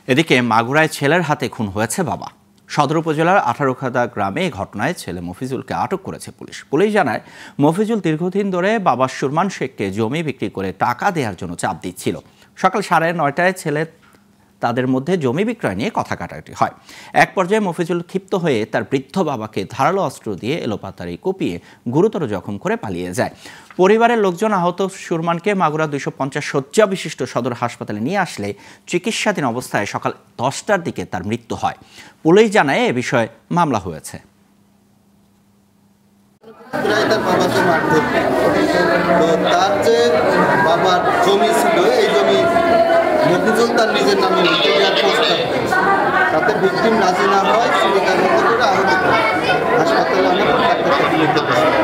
এদিকে মাগুরায় ছেলের হাতে খুন হয়েছে বাবা। সদর উপজেলার 18খাদা গ্রামে এই ঘটনায় ছেলে মফিজুলকে আটক করেছে পুলিশ। পুলিশ জানায়, মফিজুল দীর্ঘদিন ধরে বাবা সুরমান শেখকে জমি বিক্রি করে টাকা দেওয়ার জন্য চাপ দিচ্ছিল। সকাল 9:30টায় ছেলে তাদের মধ্যে জমি বিক্রয় নিয়ে কথা কাটাকাটি হয়। এক পর্যায়ে মফিজুল ক্ষিপ্ত হয়ে তার বৃদ্ধ বাবাকে ধারালো অস্ত্র দিয়ে এলোপাতাড়ি কুপিয়ে গুরুতর জখম করে পালিয়ে যায়। পরিবারের লোকজন আহত সুরমানকে মাগুরা 250 শয্যা বিশিষ্ট সদর হাসপাতালে নিয়ে আসলে চিকিৎসাধীন অবস্থায় সকাল 10টার দিকে তার মৃত্যু হয়। পুলিশ জানায় এ বিষয়ে মামলা হয়েছে। তার যে বাবার জমি ছিল, এই জমি মফিজুল তার নিজের নামে লিখে দেওয়ার প্রস্তাব দেয়। তাতে ভিকটিম রাজি না হয়, তিনি তার মতো করে আহত করে হাসপাতালে আমরা ডাক্তারকে নিতে পারি।